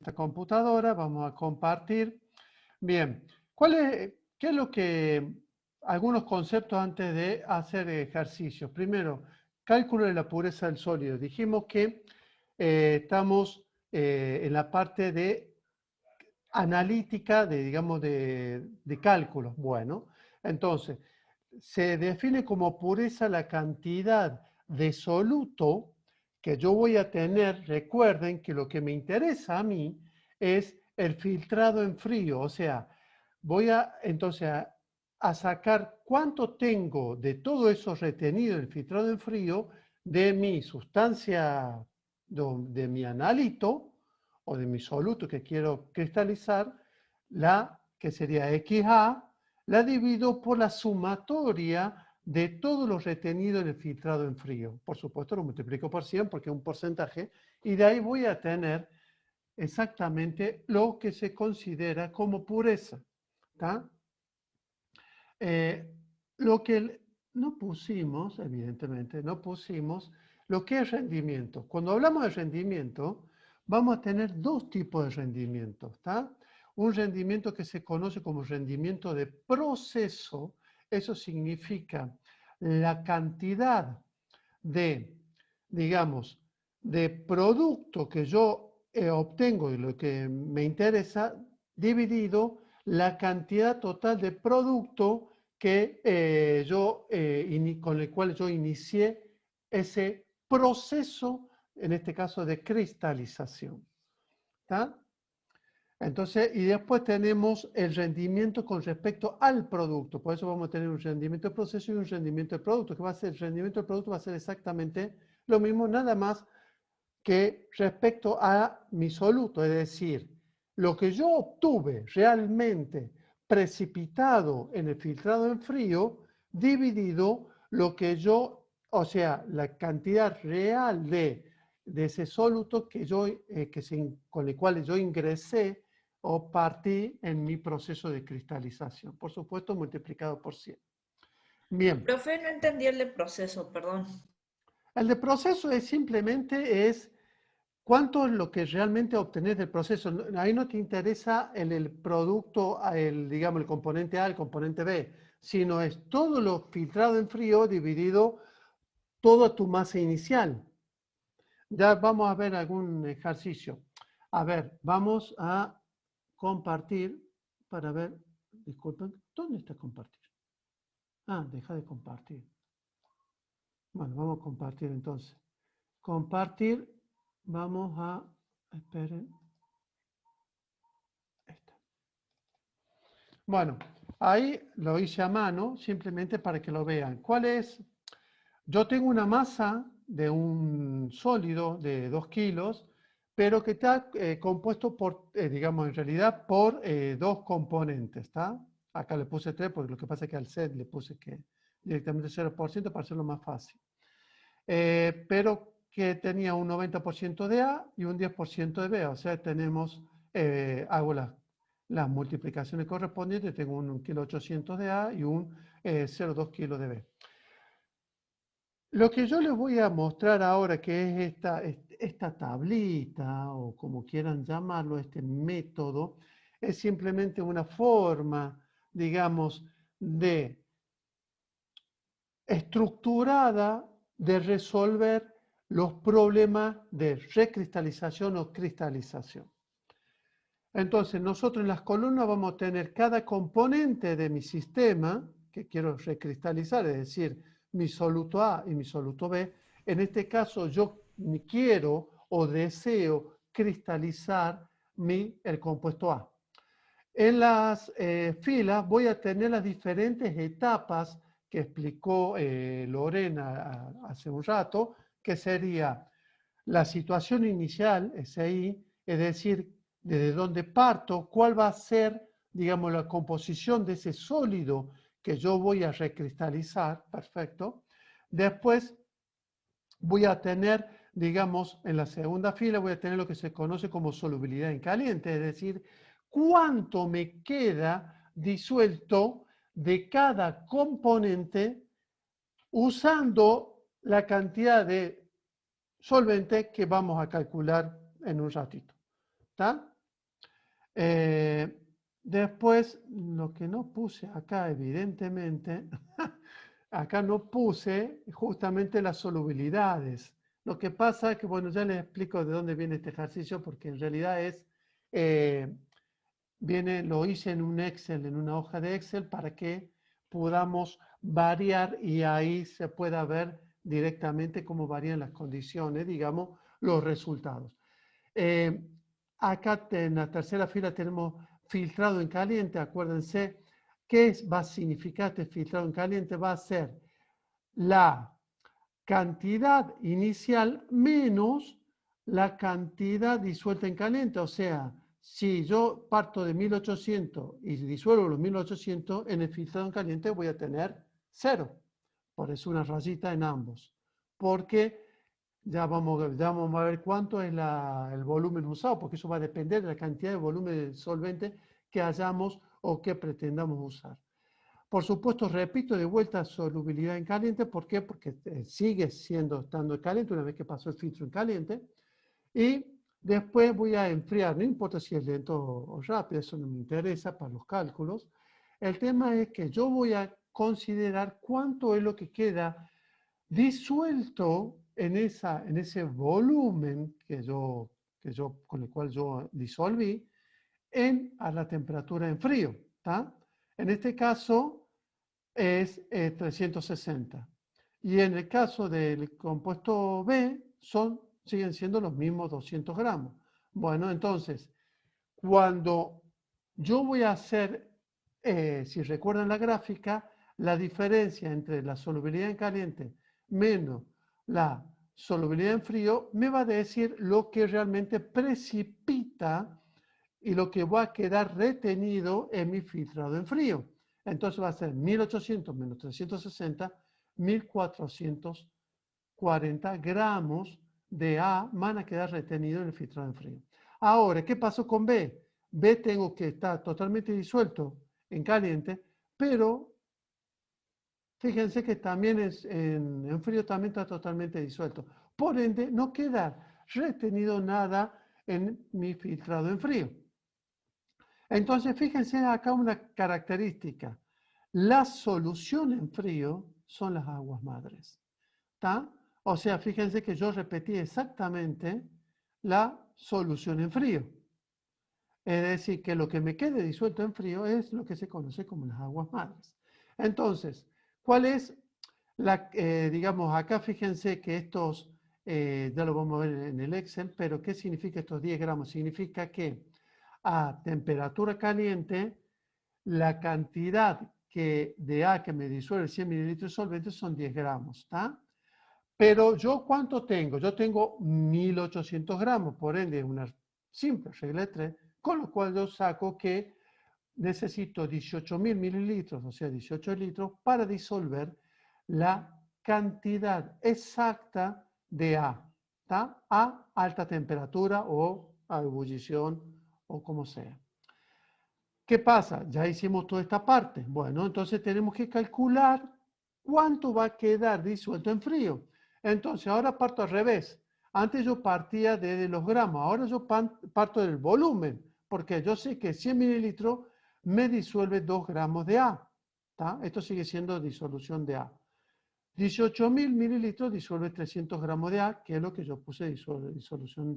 esta computadora, vamos a compartir. Bien, ¿qué es lo que, algunos conceptos antes de hacer ejercicios? Primero, cálculo de la pureza del sólido. Dijimos que estamos en la parte de analítica, digamos, de cálculos. Bueno, entonces, se define como pureza la cantidad de soluto que yo voy a tener. Recuerden que lo que me interesa a mí es el filtrado en frío, o sea, voy entonces a sacar cuánto tengo de todo eso retenido en el filtrado en frío de mi sustancia, de mi analito o de mi soluto que quiero cristalizar, la que sería XA, la divido por la sumatoria de todo lo retenido en el filtrado en frío. Por supuesto, lo multiplico por 100 porque es un porcentaje, y de ahí voy a tener exactamente lo que se considera como pureza. ¿Tá? Lo que no pusimos, evidentemente, no pusimos lo que es rendimiento. Cuando hablamos de rendimiento, vamos a tener dos tipos de rendimiento. ¿Tá? Un rendimiento que se conoce como rendimiento de proceso. Eso significa la cantidad de, digamos, de producto que yo obtengo y lo que me interesa, dividido la cantidad total de producto que con el cual yo inicié ese proceso, en este caso de cristalización. ¿Tá? Entonces, y después tenemos el rendimiento con respecto al producto. Por eso vamos a tener un rendimiento de proceso y un rendimiento de producto, que va a ser, el rendimiento del producto va a ser exactamente lo mismo, nada más que respecto a mi soluto, es decir, lo que yo obtuve realmente precipitado en el filtrado en frío, dividido lo que yo, o sea, la cantidad real de ese soluto que yo, con el cual yo ingresé o partí en mi proceso de cristalización. Por supuesto, multiplicado por 100. Bien. Profe, no entendí el de proceso, perdón. El de proceso es simplemente cuánto es lo que realmente obtenés del proceso. Ahí no te interesa el producto, digamos, el componente A, el componente B, sino es todo lo filtrado en frío dividido toda tu masa inicial. Ya vamos a ver algún ejercicio. A ver, vamos a compartir para ver, disculpen, ¿dónde está compartir? Ah, deja de compartir. Bueno, vamos a compartir entonces. Compartir, vamos a, esperen, esta. Bueno, ahí lo hice a mano, simplemente para que lo vean. ¿Cuál es? Yo tengo una masa de un sólido de 2 kilos, pero que está compuesto por, digamos, en realidad por dos componentes, ¿está? Acá le puse 3 porque lo que pasa es que al set le puse que directamente 0% para hacerlo más fácil. Pero que tenía un 90% de A y un 10% de B, o sea, tenemos, hago las multiplicaciones correspondientes, tengo un 1,8 kg de A y un 0,2 kg de B. Lo que yo les voy a mostrar ahora, que es esta tablita, o como quieran llamarlo, este método, es simplemente una forma, digamos, de estructurada de resolver los problemas de recristalización o cristalización. Entonces, nosotros en las columnas vamos a tener cada componente de mi sistema que quiero recristalizar, es decir, mi soluto A y mi soluto B. En este caso, yo quiero o deseo cristalizar el compuesto A. En las filas voy a tener las diferentes etapas que explicó Lorena hace un rato, que sería la situación inicial, SI, es decir, desde dónde parto, cuál va a ser, digamos, la composición de ese sólido que yo voy a recristalizar, perfecto. Después voy a tener, digamos, en la segunda fila voy a tener lo que se conoce como solubilidad en caliente, es decir, cuánto me queda disuelto de cada componente usando la cantidad de solvente que vamos a calcular en un ratito. ¿Está? Después, lo que no puse acá, evidentemente, acá no puse justamente las solubilidades. Lo que pasa es que, bueno, ya les explico de dónde viene este ejercicio, porque en realidad eh, lo hice en un Excel, en una hoja de Excel, para que podamos variar y ahí se pueda ver directamente cómo varían las condiciones, digamos, los resultados. Eh, Acá en la tercera fila tenemos filtrado en caliente. Acuérdense, va a significar este filtrado en caliente? Va a ser la cantidad inicial menos la cantidad disuelta en caliente. O sea, si yo parto de 1800 y disuelvo los 1800, en el filtrado en caliente voy a tener 0. Por eso una rayita en ambos. Porque ya vamos a ver cuánto es el volumen usado, porque eso va a depender de la cantidad de volumen de solvente que hayamos o que pretendamos usar. Por supuesto, repito de vuelta solubilidad en caliente. ¿Por qué? Porque sigue estando caliente una vez que pasó el filtro en caliente. Y después voy a enfriar, no importa si es lento o rápido, eso no me interesa para los cálculos. El tema es que yo voy a considerar cuánto es lo que queda disuelto en ese volumen con el cual yo disolví a la temperatura en frío. ¿Tá? En este caso es 360. Y en el caso del compuesto B siguen siendo los mismos 200 gramos. Bueno, entonces, cuando yo voy a hacer, si recuerdan la gráfica, la diferencia entre la solubilidad en caliente menos la solubilidad en frío, me va a decir lo que realmente precipita y lo que va a quedar retenido en mi filtrado en frío. Entonces va a ser 1800 menos 360, 1440 gramos de A van a quedar retenidos en el filtrado en frío. Ahora, ¿qué pasó con B? B tengo que estar totalmente disuelto en caliente, pero fíjense que también en frío también está totalmente disuelto. Por ende, no queda retenido nada en mi filtrado en frío. Entonces, fíjense acá una característica. La solución en frío son las aguas madres. ¿Tá? O sea, fíjense que yo repetí exactamente la solución en frío. Es decir, que lo que me quede disuelto en frío es lo que se conoce como las aguas madres. Entonces, ¿cuál es digamos, acá fíjense que estos, ya lo vamos a ver en el Excel, pero ¿qué significa estos 10 gramos? Significa que a temperatura caliente, la cantidad de A que me disuelve 100 mililitros de solvente son 10 gramos, ¿está? Pero yo, ¿cuánto tengo? Yo tengo 1800 gramos, por ende, una simple regla de 3, con lo cual yo saco que necesito 18.000 mililitros, o sea, 18 litros, para disolver la cantidad exacta de A, ¿tá? A alta temperatura o a ebullición o como sea. ¿Qué pasa? Ya hicimos toda esta parte. Bueno, entonces tenemos que calcular cuánto va a quedar disuelto en frío. Entonces, ahora parto al revés. Antes yo partía de los gramos, ahora yo parto del volumen, porque yo sé que 100 mililitros me disuelve 2 gramos de A. ¿Tá? Esto sigue siendo disolución de A. 18.000 mililitros disuelve 300 gramos de A, que es lo que yo puse disolución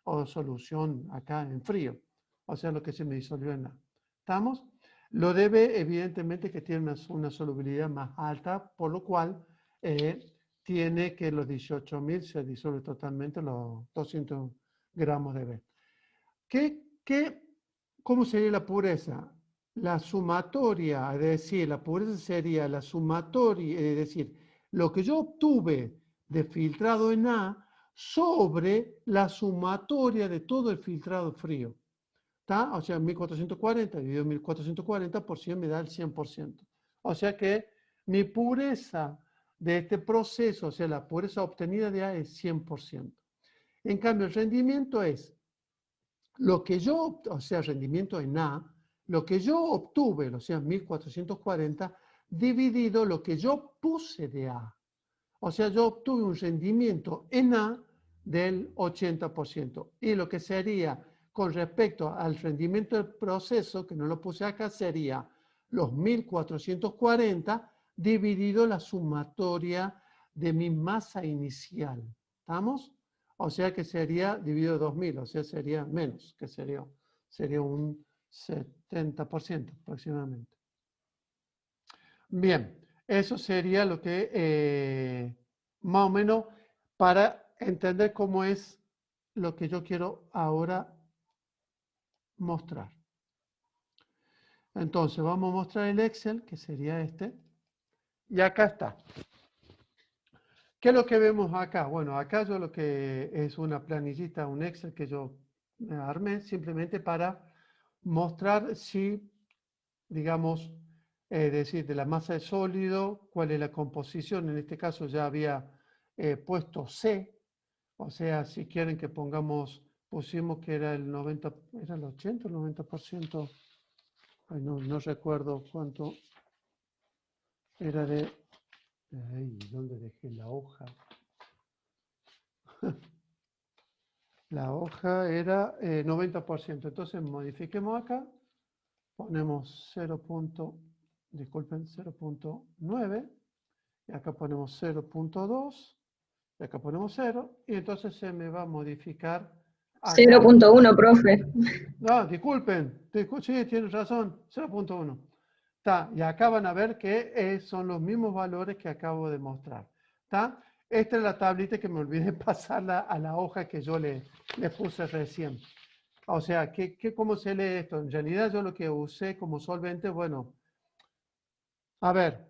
o solución acá en frío. O sea, lo que se me disolvió en A. ¿Estamos? Lo debe, evidentemente, que tiene una solubilidad más alta, por lo cual tiene que los 18.000 se disuelve totalmente los 200 gramos de B. ¿Cómo sería la pureza? La sumatoria, es decir, la pureza sería la sumatoria, es decir, lo que yo obtuve de filtrado en A sobre la sumatoria de todo el filtrado frío. ¿Tá? O sea, 1440 dividido 1440 por 100 me da el 100%. O sea que mi pureza de este proceso, o sea, la pureza obtenida de A es 100%. En cambio, el rendimiento es lo que yo, o sea, rendimiento en A, lo que yo obtuve, o sea, 1440, dividido lo que yo puse de A. O sea, yo obtuve un rendimiento en A del 80%. Y lo que sería con respecto al rendimiento del proceso, que no lo puse acá, sería los 1440 dividido la sumatoria de mi masa inicial. ¿Estamos? O sea que sería dividido 2000, o sea, sería menos, que sería un 70% aproximadamente. Bien, eso sería lo que más o menos para entender cómo es lo que yo quiero ahora mostrar. Entonces vamos a mostrar el Excel, que sería este, y acá está. ¿Qué es lo que vemos acá? Bueno, acá yo lo que es una planillita, un Excel que yo me armé simplemente para mostrar si, digamos, decir, de la masa de sólido, cuál es la composición. En este caso ya había puesto C, o sea, si quieren que pongamos, pusimos que era el 90, era el 80 o el 90%, ay, no recuerdo cuánto era de, ay, ¿dónde dejé la hoja? La hoja era 90%, entonces modifiquemos acá, ponemos 0.9, y acá ponemos 0.2, y acá ponemos 0, y entonces se me va a modificar acá. 0.1, profe. No, disculpen, sí, tienen razón, 0.1. Está, y acá van a ver que son los mismos valores que acabo de mostrar. ¿Está? Esta es la tablita que me olvidé pasarla a la hoja que yo le puse recién. O sea, ¿cómo se lee esto? En realidad yo lo que usé como solvente, bueno, a ver,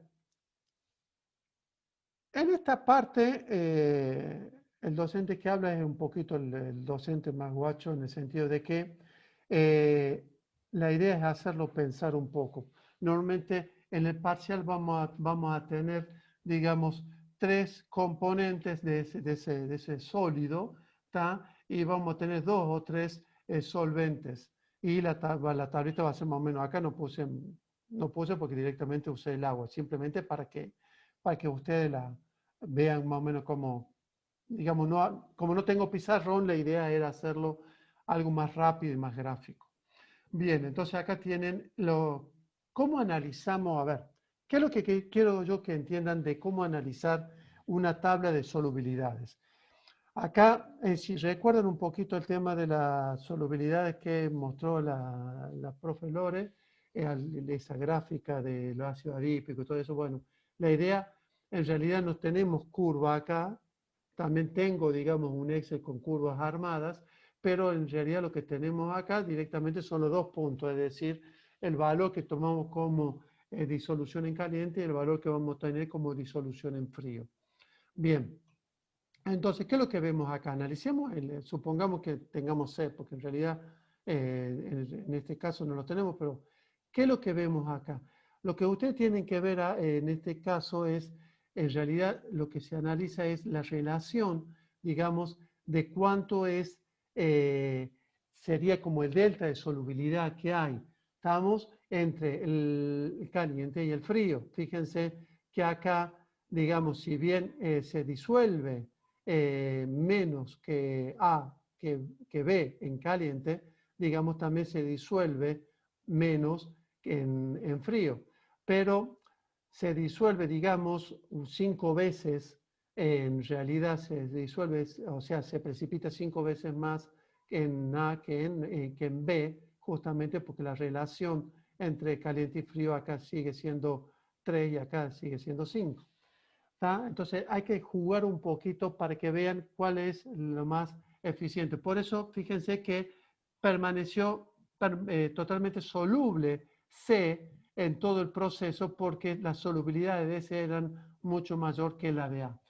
en esta parte el docente que habla es un poquito el docente más guacho en el sentido de que la idea es hacerlo pensar un poco. Normalmente en el parcial vamos a tener, digamos, 3 componentes de ese sólido, ¿tá? Y vamos a tener 2 o 3 solventes. Y la tablita va a ser más o menos, acá no puse porque directamente usé el agua, simplemente para que ustedes la vean más o menos como, digamos, como no tengo pizarrón, la idea era hacerlo algo más rápido y más gráfico. Bien, entonces acá tienen cómo analizamos, a ver, ¿qué es lo que quiero yo que entiendan de cómo analizar una tabla de solubilidades? Acá, si recuerdan un poquito el tema de las solubilidades que mostró la profe Lore, esa gráfica del ácido adípico y todo eso, bueno, la idea, en realidad no tenemos curva acá, también tengo, digamos, un Excel con curvas armadas, pero en realidad lo que tenemos acá directamente son los 2 puntos, es decir, el valor que tomamos como disolución en caliente y el valor que vamos a tener como disolución en frío. Bien. Entonces, ¿qué es lo que vemos acá? Analicemos, supongamos que tengamos C, porque en realidad en este caso no lo tenemos, pero ¿qué es lo que vemos acá? Lo que ustedes tienen que ver en este caso es, en realidad lo que se analiza es la relación, digamos, de cuánto es, sería como el delta de solubilidad que hay. Estamos entre el caliente y el frío. Fíjense que acá, digamos, si bien se disuelve menos que A que B en caliente, digamos, también se disuelve menos que en frío. Pero se disuelve, digamos, 5 veces, en realidad se disuelve, o sea, se precipita 5 veces más en A que en B, justamente porque la relación entre caliente y frío acá sigue siendo 3 y acá sigue siendo 5. ¿Tá? Entonces hay que jugar un poquito para que vean cuál es lo más eficiente. Por eso, fíjense que permaneció totalmente soluble C en todo el proceso porque las solubilidades de C eran mucho mayor que la de A.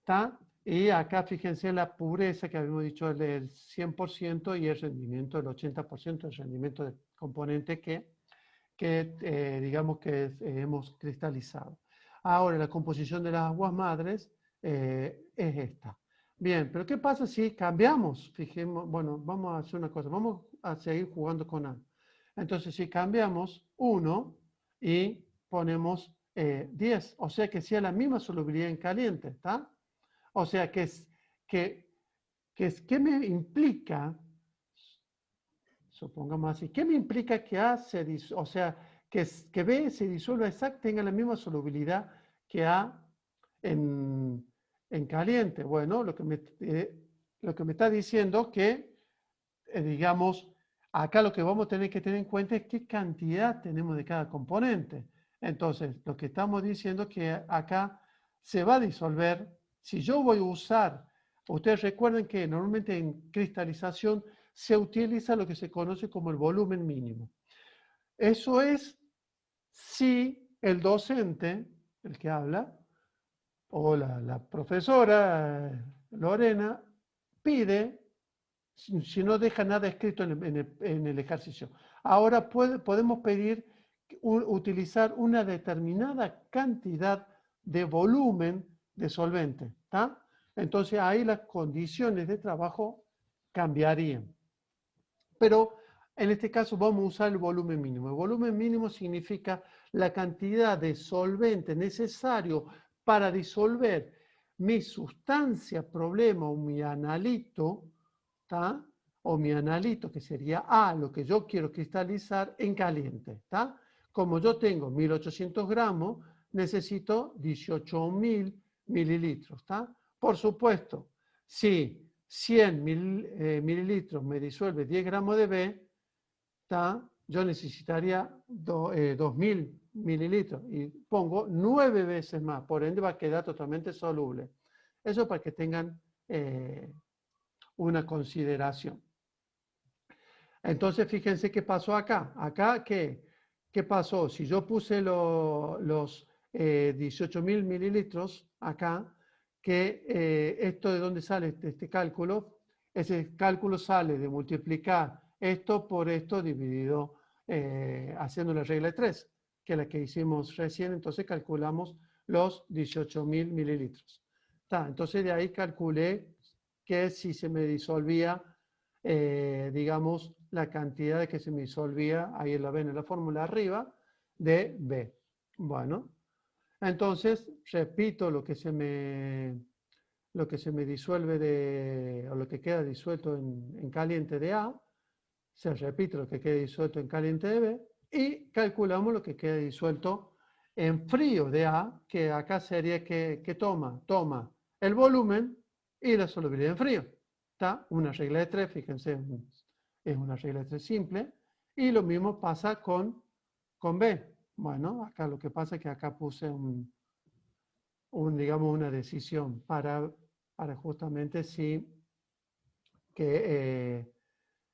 ¿Tá? Y acá fíjense la pureza que habíamos dicho del 100% y el rendimiento del 80%, el rendimiento del componente que digamos que hemos cristalizado. Ahora, la composición de las aguas madres es esta. Bien, pero ¿qué pasa si cambiamos? Fijemos, bueno, vamos a hacer una cosa, vamos a seguir jugando con A. Entonces, si cambiamos 1 y ponemos 10, o sea que sea la misma solubilidad en caliente, ¿está? O sea que ¿qué me implica supongamos así. ¿Qué me implica que A o sea, que B se disuelva exactamente, tenga la misma solubilidad que A en caliente? Bueno, lo que me está diciendo que, digamos, acá lo que vamos a tener que tener en cuenta es qué cantidad tenemos de cada componente. Entonces, lo que estamos diciendo es que acá se va a disolver. Si yo voy a usar, ustedes recuerden que normalmente en cristalización se utiliza lo que se conoce como el volumen mínimo. Eso es si el docente, el que habla, o la profesora Lorena, pide, si no deja nada escrito en el ejercicio. Ahora podemos pedir utilizar una determinada cantidad de volumen de solvente, ¿está? Entonces ahí las condiciones de trabajo cambiarían. Pero en este caso vamos a usar el volumen mínimo. El volumen mínimo significa la cantidad de solvente necesario para disolver mi sustancia problema o mi analito, ¿tá? O mi analito, que sería A, lo que yo quiero cristalizar en caliente, ¿está? Como yo tengo 1800 gramos, necesito 18.000 mililitros, ¿está? Por supuesto, si 100 mililitros me disuelve 10 gramos de B, ¿tá? Yo necesitaría 2.000 mililitros y pongo 9 veces más, por ende va a quedar totalmente soluble. Eso para que tengan una consideración. Entonces, fíjense qué pasó acá. Acá, ¿qué pasó? Si yo puse los 18.000 mililitros acá, que esto de dónde sale este cálculo, ese cálculo sale de multiplicar esto por esto dividido haciendo la regla de 3, que es la que hicimos recién, entonces calculamos los 18.000 mililitros. Entonces de ahí calculé que si se me disolvía, digamos, la cantidad de que se me disolvía, ahí la ven en la fórmula arriba, de B. Bueno, entonces repito lo que se me disuelve o lo que queda disuelto en caliente de A, se repite lo que queda disuelto en caliente de B y calculamos lo que queda disuelto en frío de A, que acá sería que toma el volumen y la solubilidad en frío. Está una regla de 3, fíjense, es una regla de 3 simple. Y lo mismo pasa con B. Bueno, acá lo que pasa es que acá puse digamos, una decisión para justamente si que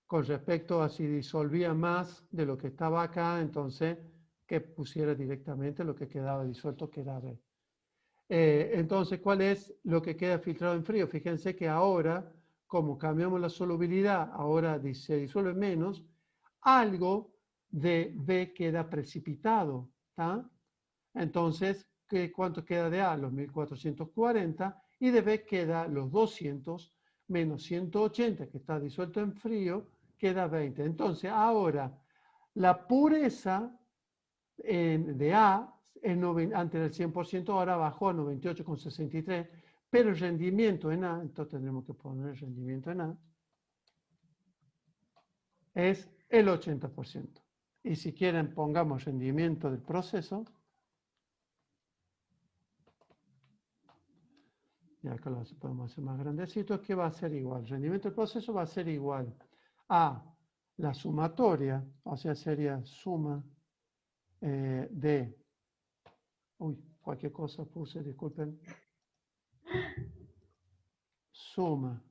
con respecto a si disolvía más de lo que estaba acá, entonces que pusiera directamente lo que quedaba disuelto, que era B. Entonces, ¿cuál es lo que queda filtrado en frío? Fíjense que ahora, como cambiamos la solubilidad, ahora se disuelve menos, algo de B queda precipitado, ¿está? Entonces, ¿cuánto queda de A? Los 1440, y de B queda los 200 menos 180, que está disuelto en frío, queda 20. Entonces, ahora, la pureza de A, antes del 100%, ahora bajó a 98,63, pero el rendimiento en A, entonces tendremos que poner el rendimiento en A, es el 80%. Y si quieren, pongamos rendimiento del proceso. Y acá lo podemos hacer más grandecito, que va a ser igual. El rendimiento del proceso va a ser igual a la sumatoria, o sea, sería suma de... Uy, cualquier cosa puse, disculpen. Suma.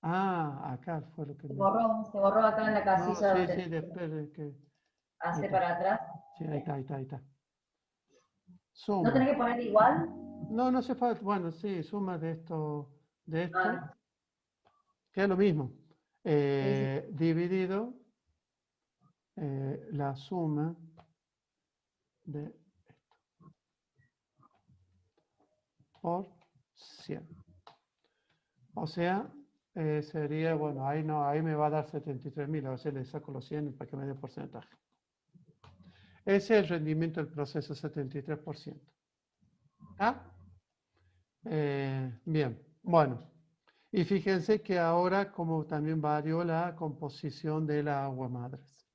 Ah, acá fue lo que se borró acá en la No, casilla sí, donde sí, después de que... hace para atrás. Sí, ahí está. ¿No Suma. tenés que poner igual? No hace falta. Bueno, sí, suma de esto, Ah, que es lo mismo. sí. Dividido la suma de esto por 100. O sea, sería, bueno, ahí no, ahí me va a dar 73.000, a veces le saco los 100 para que me dé porcentaje. Ese es el rendimiento del proceso, 73%. ¿Ah? Bien, bueno. Y fíjense que ahora como también varió la composición de la agua madres.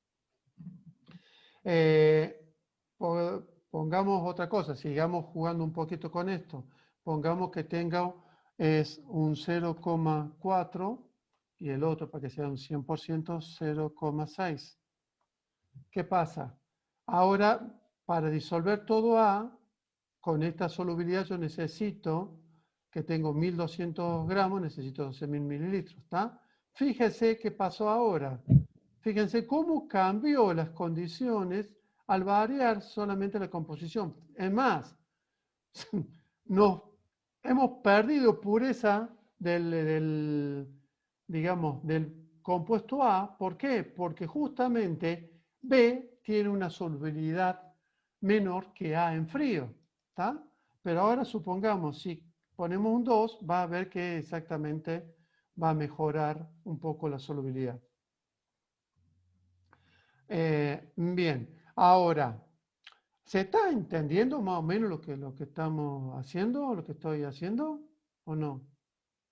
Pongamos otra cosa, sigamos jugando un poquito con esto. Pongamos que tenga es un 0,4 y el otro, para que sea un 100%, 0,6. ¿Qué pasa? Ahora, para disolver todo A, con esta solubilidad yo necesito, que tengo 1200 gramos, necesito 12.000 mililitros, ¿está? Fíjense qué pasó ahora. Fíjense cómo cambió las condiciones al variar solamente la composición. Es más, nos hemos perdido pureza digamos, del compuesto A. ¿Por qué? Porque justamente B tiene una solubilidad menor que A en frío, ¿está? Pero ahora supongamos, si ponemos un 2, va a ver que exactamente va a mejorar un poco la solubilidad. Bien, ahora, ¿se está entendiendo más o menos lo que estamos haciendo, lo que estoy haciendo o no?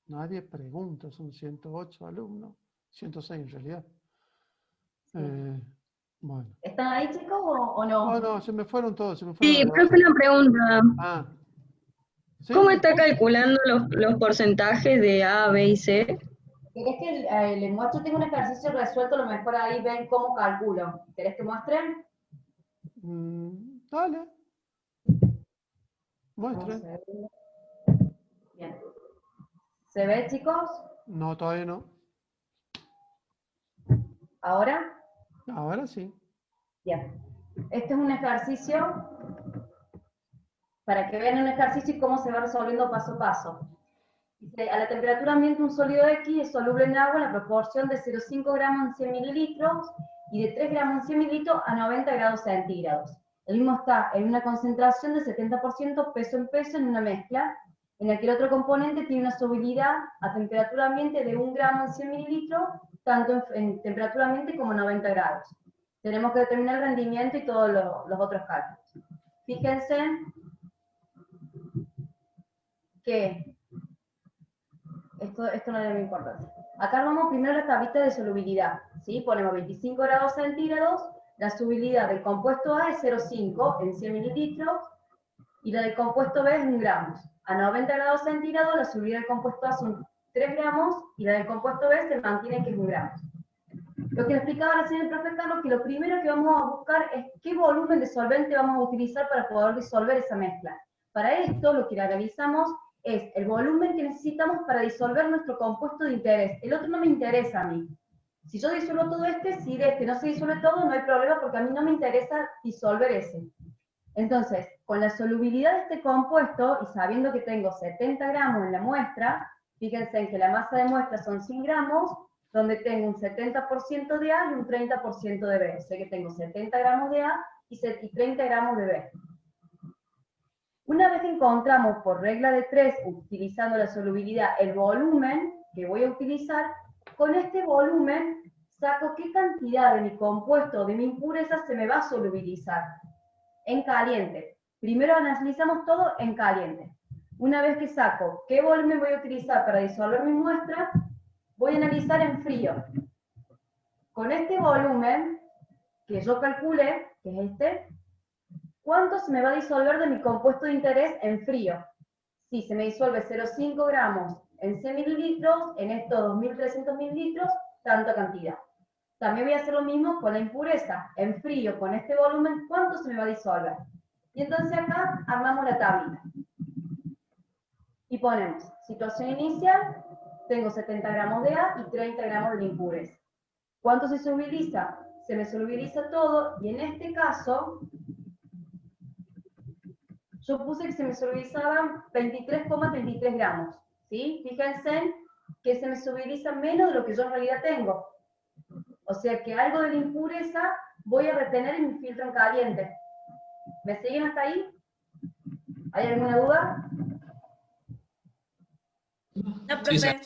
Nadie pregunta, son 108 alumnos, 106 en realidad. Bueno. ¿Están ahí, chicos, o no? Oh, no, se me fueron todos, se me Sí, fueron. profe, una pregunta. Ah, ¿sí? ¿Cómo está calculando los porcentajes de A, B y C? ¿Querés que les muestre? Tengo un ejercicio resuelto, a lo mejor ahí ven cómo calculo. ¿Querés que muestre? Dale. Vamos Muestre. a ver. Bien. ¿Se ve, chicos? No, todavía no. ¿Ahora? Ahora sí. Bien. Este es un ejercicio para que vean un ejercicio y cómo se va resolviendo paso a paso. Dice, a la temperatura ambiente un sólido X es soluble en agua en la proporción de 0,5 gramos en 100 mililitros y de 3 gramos en 100 mililitros a 90 grados centígrados. El mismo está en una concentración de 70% peso en peso en una mezcla, en la que el otro componente tiene una solubilidad a temperatura ambiente de 1 gramo en 100 mililitros, tanto en temperatura ambiente como 90 grados. Tenemos que determinar el rendimiento y todos los otros cálculos. Fíjense que esto no es de mi importancia. Acá vamos primero a la tablita de solubilidad, ¿sí? Ponemos 25 grados centígrados, la solubilidad del compuesto A es 0,5 en 100 mililitros, y la del compuesto B es 1 gramo. A 90 grados centígrados, la solubilidad del compuesto A son 3 gramos, y la del compuesto B se mantiene que es 1 gramo. Lo que le explicaba recién el profe Carlos, que lo primero que vamos a buscar es qué volumen de solvente vamos a utilizar para poder disolver esa mezcla. Para esto, lo que analizamos es el volumen que necesitamos para disolver nuestro compuesto de interés. El otro no me interesa a mí. Si yo disuelvo todo si de este no se disuelve todo, no hay problema porque a mí no me interesa disolver ese. Entonces, con la solubilidad de este compuesto, y sabiendo que tengo 70 gramos en la muestra, fíjense en que la masa de muestra son 100 gramos, donde tengo un 70% de A y un 30% de B. O sea que tengo 70 gramos de A y 30 gramos de B. Una vez que encontramos por regla de 3, utilizando la solubilidad, el volumen que voy a utilizar, con este volumen saco qué cantidad de mi compuesto, de mi impureza, se me va a solubilizar en caliente. Primero analizamos todo en caliente. Una vez que saco qué volumen voy a utilizar para disolver mi muestra, voy a analizar en frío. Con este volumen que yo calcule, que es este, ¿cuánto se me va a disolver de mi compuesto de interés en frío? Si se me disuelve 0,5 gramos en 100 mililitros, en estos 2.300 mililitros, tanta cantidad. También voy a hacer lo mismo con la impureza. En frío, con este volumen, ¿cuánto se me va a disolver? Y entonces acá armamos la tablita. Y ponemos, situación inicial, tengo 70 gramos de A y 30 gramos de la impureza. ¿Cuánto se solubiliza? Se me solubiliza todo, y en este caso, yo puse que se me solubilizaban 23,33 gramos, ¿sí? Fíjense que se me solubiliza menos de lo que yo en realidad tengo. O sea que algo de la impureza voy a retener en mi filtro en caliente. ¿Me siguen hasta ahí? ¿Hay alguna duda? No, profe.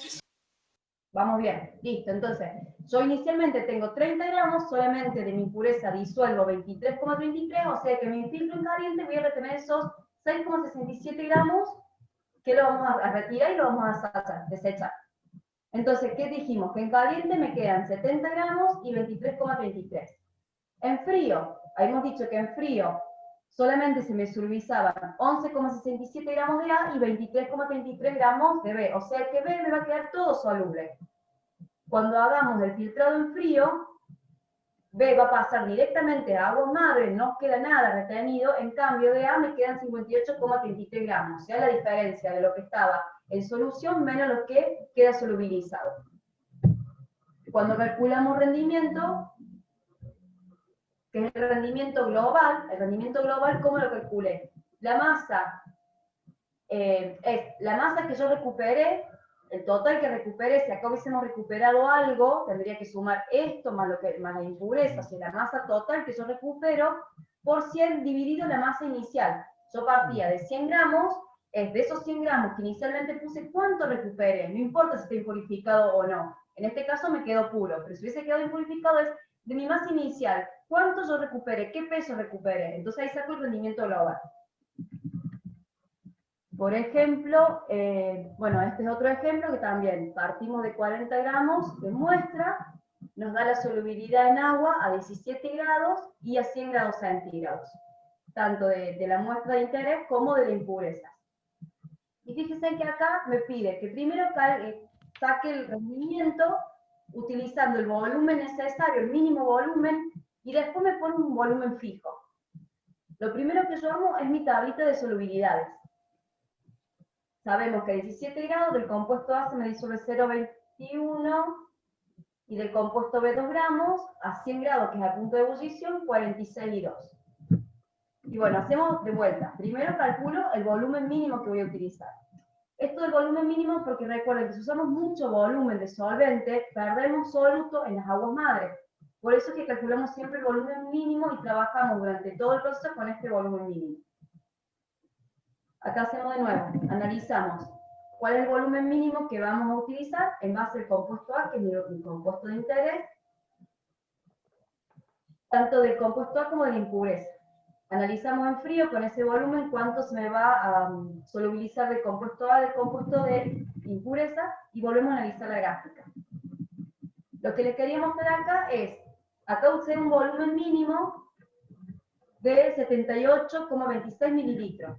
Vamos bien, listo. Entonces, yo inicialmente tengo 30 gramos, solamente de mi impureza disuelvo 23,33, o sea que en mi filtro en caliente voy a retener esos 6,67 gramos que lo vamos a retirar y lo vamos a desechar. Entonces, ¿qué dijimos? Que en caliente me quedan 70 gramos y 23,33. En frío, habíamos dicho que en frío solamente se me solubilizaban 11,67 gramos de A y 23,33 gramos de B. O sea que B me va a quedar todo soluble. Cuando hagamos el filtrado en frío, B va a pasar directamente a agua madre, no queda nada retenido, en cambio de A me quedan 58,33 gramos, o sea, la diferencia de lo que estaba en solución menos lo que queda solubilizado. Cuando calculamos rendimiento, que es el rendimiento global, ¿cómo lo calculé? La masa es la masa que yo recuperé, el total que recuperé. Si acá hubiésemos recuperado algo, tendría que sumar esto más la impureza, o sea, la masa total que yo recupero por 100 dividido la masa inicial. Yo partía de 100 gramos, es de esos 100 gramos que inicialmente puse, ¿cuánto recuperé? No importa si está impurificado o no. En este caso me quedó puro, pero si hubiese quedado impurificado es de mi masa inicial, ¿cuánto yo recuperé? ¿Qué peso recuperé? Entonces ahí saco el rendimiento global. Por ejemplo, bueno, este es otro ejemplo que también partimos de 40 gramos de muestra, nos da la solubilidad en agua a 17 grados y a 100 grados centígrados, tanto de la muestra de interés como de la impureza. Y fíjense que acá me pide que primero saque el rendimiento utilizando el volumen necesario, el mínimo volumen, y después me pone un volumen fijo. Lo primero que yo hago es mi tablita de solubilidades. Sabemos que a 17 grados del compuesto A se me disuelve 0,21 y del compuesto B 2 gramos, a 100 grados, que es a punto de ebullición, 46,2. Y bueno, hacemos de vuelta. Primero calculo el volumen mínimo que voy a utilizar. Esto del volumen mínimo porque recuerden que si usamos mucho volumen de solvente, perdemos soluto en las aguas madres. Por eso es que calculamos siempre el volumen mínimo y trabajamos durante todo el proceso con este volumen mínimo. Acá hacemos de nuevo, analizamos cuál es el volumen mínimo que vamos a utilizar en base al compuesto A, que es mi compuesto de interés, tanto del compuesto A como de la impureza. Analizamos en frío con ese volumen cuánto se me va a solubilizar del compuesto A, del compuesto de impureza, y volvemos a analizar la gráfica. Lo que les quería mostrar acá es, acá usé un volumen mínimo de 78,26 mililitros.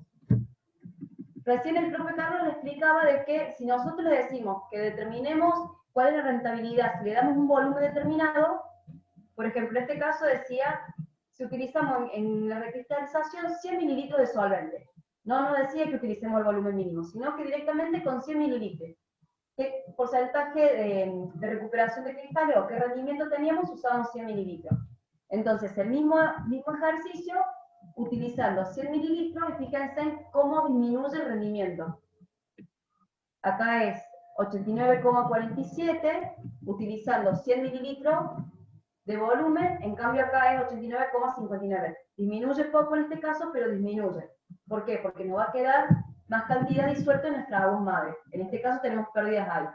Recién el profe Carlos le explicaba de que si nosotros le decimos que determinemos cuál es la rentabilidad, si le damos un volumen determinado, por ejemplo, en este caso decía, si utilizamos en la recristalización 100 mililitros de solvente. No nos decía que utilicemos el volumen mínimo, sino que directamente con 100 mililitros. ¿Qué porcentaje de recuperación de cristales o qué rendimiento teníamos? Usábamos 100 mililitros. Entonces, el mismo ejercicio, utilizando 100 mililitros, y fíjense cómo disminuye el rendimiento. Acá es 89,47, utilizando 100 mililitros de volumen, en cambio acá es 89,59. Disminuye poco en este caso, pero disminuye. ¿Por qué? Porque nos va a quedar más cantidad disuelta en nuestras aguas madres. En este caso tenemos pérdidas ahí.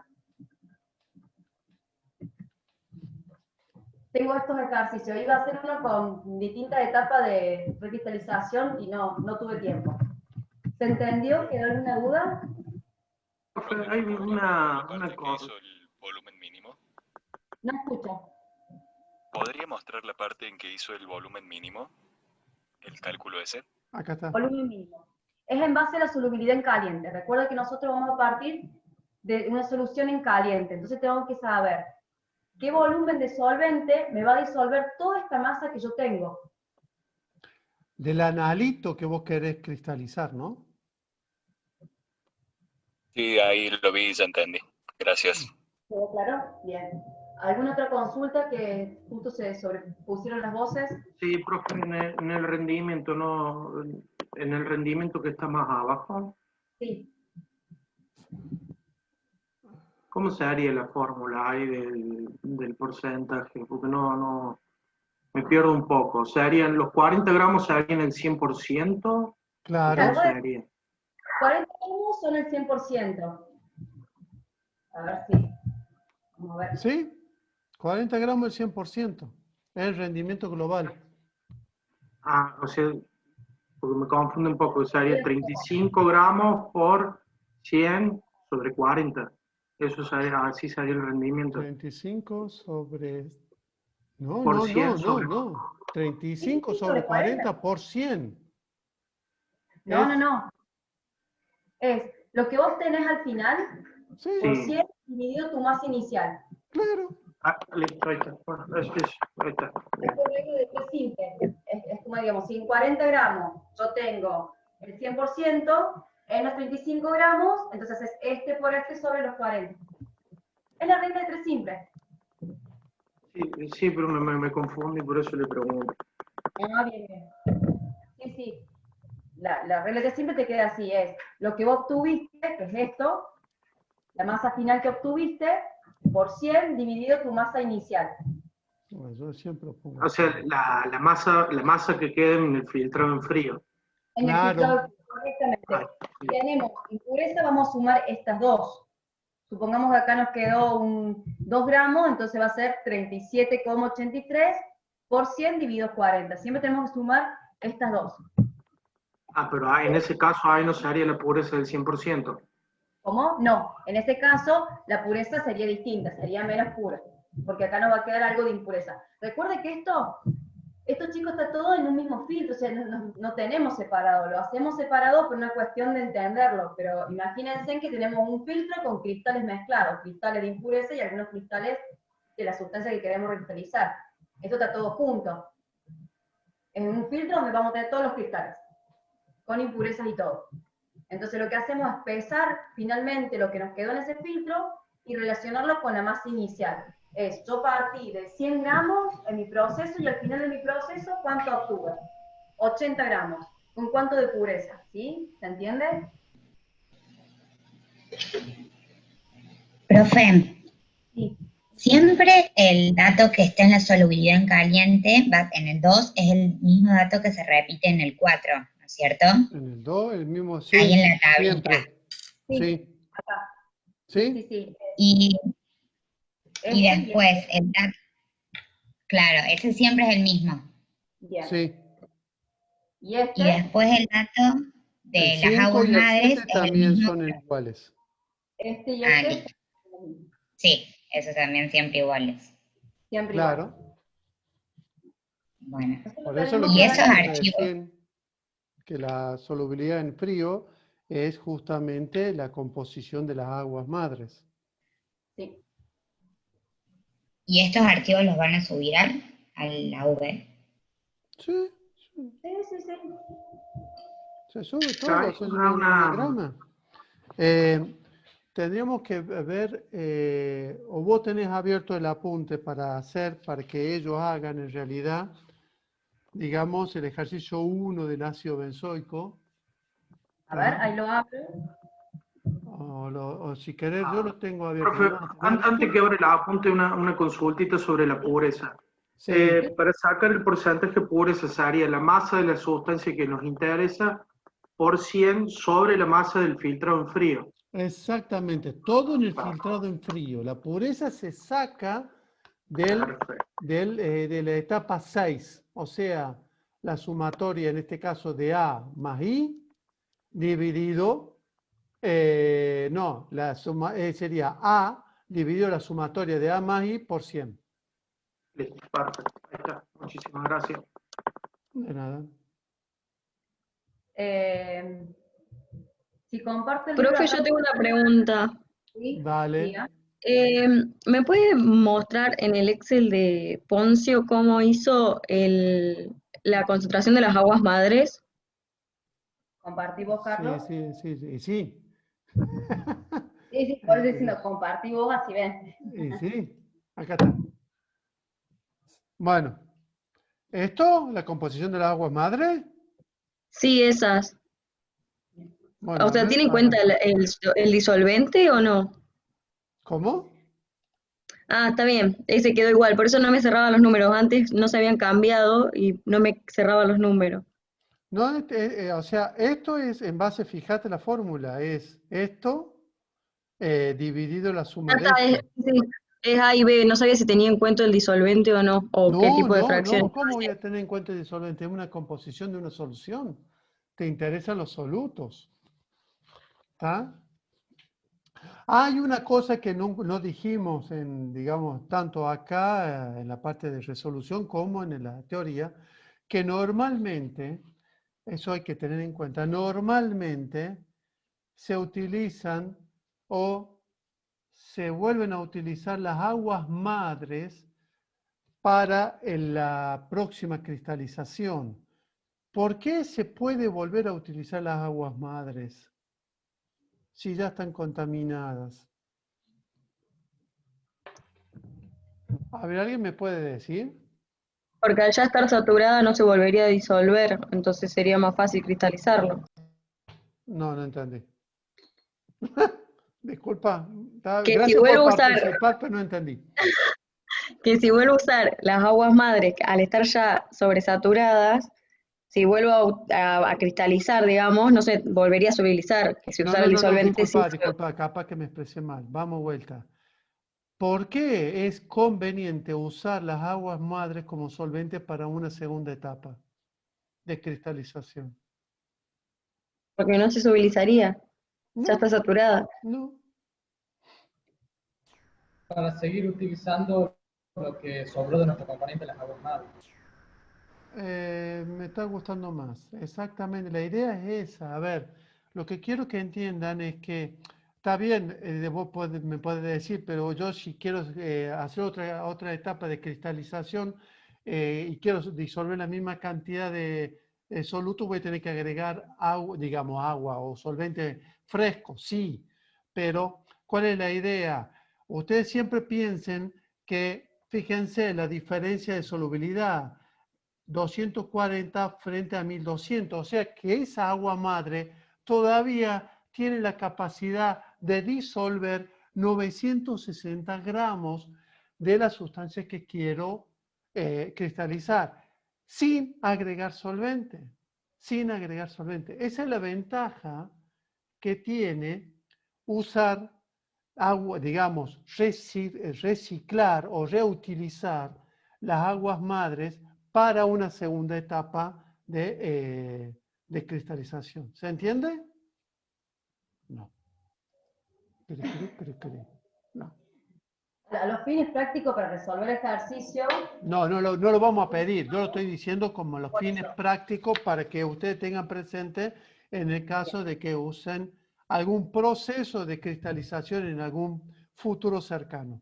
Tengo estos ejercicios. Iba a hacer uno con distintas etapas de recristalización y no tuve tiempo. ¿Se entendió? ¿Quedó alguna duda? Hay una ¿Cuánto cosa. hizo el volumen mínimo? No escucho. ¿Podría mostrar la parte en que hizo el volumen mínimo? ¿El cálculo ese? Acá está. Volumen mínimo. Es en base a la solubilidad en caliente. Recuerda que nosotros vamos a partir de una solución en caliente. Entonces tenemos que saber qué volumen de solvente me va a disolver toda esta masa que yo tengo. Del analito que vos querés cristalizar, ¿no? Sí, ahí lo vi y ya entendí. Gracias. ¿Quedó claro? Bien. ¿Alguna otra consulta que justo se sobrepusieron las voces? Sí, profe, en el rendimiento, ¿no? En el rendimiento que está más abajo, Sí. ¿cómo se haría la fórmula ahí del porcentaje? Porque no, me pierdo un poco. ¿Se harían los 40 gramos, se harían el 100%? Claro. ¿Cómo se haría? 40 gramos son el 100%. A ver si. Vamos a ver. ¿Sí? 40 gramos el 100%. Es el rendimiento global. Ah, o sea, porque me confunde un poco. Se haría 35 gramos por 100 sobre 40. Eso sería, así sería el rendimiento. 35 sobre... No, Por no, 100 no, no, sobre... no. 35 Sí, sobre sobre 40. 40 por 100. No, Es- no, no. Es lo que vos tenés al final por Sí, 100 dividido tu masa inicial. claro. Ah, listo, ahí está. Bueno, ahí está. Es por regla de tres simple. Es como digamos, si en 40 gramos yo tengo el 100%, en los 35 gramos, entonces es este por este sobre los 40. Es la regla de tres simple. Sí, pero me confundí, por eso le pregunto. Ah, bien, bien. Sí, sí. La regla de tres simple te queda así, es lo que vos obtuviste, que es esto, la masa final que obtuviste, por 100 dividido tu masa inicial. Bueno, yo siempre pongo. O sea, la masa que queda en el filtrado en frío. En el Claro. filtrado, correctamente. Ah, sí. Tenemos impureza, vamos a sumar estas dos. Supongamos que acá nos quedó 2 gramos, entonces va a ser 37,83 por 100 dividido 40. Siempre tenemos que sumar estas dos. Ah, pero en ese caso ahí no se haría la pureza del 100%. ¿Cómo? No. En este caso, la pureza sería distinta, sería menos pura. Porque acá nos va a quedar algo de impureza. Recuerde que esto chicos está todo en un mismo filtro, o sea, no tenemos separado, lo hacemos separado por una cuestión de entenderlo, pero imagínense que tenemos un filtro con cristales mezclados, cristales de impureza y algunos cristales de la sustancia que queremos reutilizar. Esto está todo junto. En un filtro donde vamos a tener todos los cristales, con impurezas y todo. Entonces lo que hacemos es pesar finalmente lo que nos quedó en ese filtro y relacionarlo con la masa inicial. Yo partí de 100 gramos en mi proceso y al final de mi proceso, ¿cuánto obtuve? 80 gramos. ¿Con cuánto de pureza? ¿Sí? ¿Se entiende? Profe, Sí. siempre el dato que está en la solubilidad en caliente, en el 2, es el mismo dato que se repite en el 4, ¿no es cierto? En el 2, el mismo Ahí en la tablita. siempre. Sí. Sí. Acá. ¿Sí? Sí, sí. Y Este después, el dato, claro, ese siempre es el mismo. Bien. Sí. Y este, Y después el dato de El las 5 aguas y el madres 7 es el también mismo. son iguales. este y Ah, este, listo. Sí, esos también siempre iguales. siempre igual. Claro. Bueno, Por eso lo Y que esos dijimos archivos. recién, que la solubilidad en frío es justamente la composición de las aguas madres. Sí. ¿Y estos archivos los van a subir al la V? Sí, Sí, sí, sí. se sube todo, Claro, se sube un diagrama. Tendríamos que ver, o vos tenés abierto el apunte para que ellos hagan en realidad, digamos, el ejercicio 1 del ácido benzoico. A ver, ahí lo abro. O si querés, yo lo tengo abierto. Profe, ¿No? antes que abra el apunte, una consultita sobre la pureza. Sí. Para sacar el porcentaje de pureza sería la masa de la sustancia que nos interesa por 100 sobre la masa del filtrado en frío. Exactamente, todo en el filtrado en frío. La pureza se saca Perfecto. de la etapa 6, o sea, la sumatoria en este caso de A más I dividido, sería A dividido la sumatoria de A más I por 100. Listo, perfecto. Ahí está. Muchísimas gracias. De nada. Si comparto el Profe, libro yo tengo una pregunta. ¿sí? Dale. Diga. ¿Me puede mostrar en el Excel de Poncio cómo hizo la concentración de las aguas madres? ¿Compartí vos, Carlos? Sí. Sí, sí, por eso diciendo, compartí vos, así ven. Y sí, acá está. Bueno, ¿esto? ¿La composición de las aguas madre? Sí, esas. Bueno, O sea, a ver, ¿tiene en cuenta el disolvente o no? ¿Cómo? Ah, está bien, ese quedó igual, por eso no me cerraba los números. Antes no se habían cambiado y no me cerraba los números. No, o sea, esto es en base, fíjate la fórmula, es esto dividido la suma Ah, de está, esto. sí, es A y B, no sabía si tenía en cuenta el disolvente o no, o qué tipo de fracción. No, ¿cómo voy a tener en cuenta el disolvente? Es una composición de una solución. Te interesan los solutos. ¿Está? Hay una cosa que no dijimos, digamos, tanto acá en la parte de resolución como en la teoría, que normalmente, eso hay que tener en cuenta, normalmente se utilizan o se vuelven a utilizar las aguas madres para la próxima cristalización. ¿Por qué se puede volver a utilizar las aguas madres si ya están contaminadas? A ver, ¿alguien me puede decir? Porque al ya estar saturada no se volvería a disolver, entonces sería más fácil cristalizarlo. No, no entendí. Disculpa, Que si gracias por vuelvo a usar, participar, pero no entendí. que si vuelvo a usar las aguas madres al estar ya sobresaturadas, si vuelvo a cristalizar, digamos, no se volvería a solubilizar, que si usara el No, disolvente sí. disculpa, capaz que me expresé mal. Vamos vuelta. ¿Por qué es conveniente usar las aguas madres como solvente para una segunda etapa de cristalización? Porque no se solubilizaría, ya está No, saturada. no. Para seguir utilizando lo que sobró de nuestro componente, las aguas madres. Me está gustando más. Exactamente, la idea es esa. A ver, lo que quiero que entiendan es que está bien, vos me puedes decir, pero yo si quiero hacer otra etapa de cristalización y quiero disolver la misma cantidad de soluto, voy a tener que agregar agua, digamos agua o solvente fresco, sí, pero ¿cuál es la idea? Ustedes siempre piensen que, fíjense, la diferencia de solubilidad. 240 frente a 1200, o sea que esa agua madre todavía tiene la capacidad de disolver 960 gramos de la sustancia que quiero cristalizar, sin agregar solvente, sin agregar solvente. Esa es la ventaja que tiene usar agua, digamos, reciclar o reutilizar las aguas madres para una segunda etapa de cristalización. ¿Se entiende? No. No. A los fines prácticos para resolver el ejercicio, No lo vamos a pedir. Yo lo estoy diciendo como los por fines eso. prácticos para que ustedes tengan presente en el caso de que usen algún proceso de cristalización en algún futuro cercano.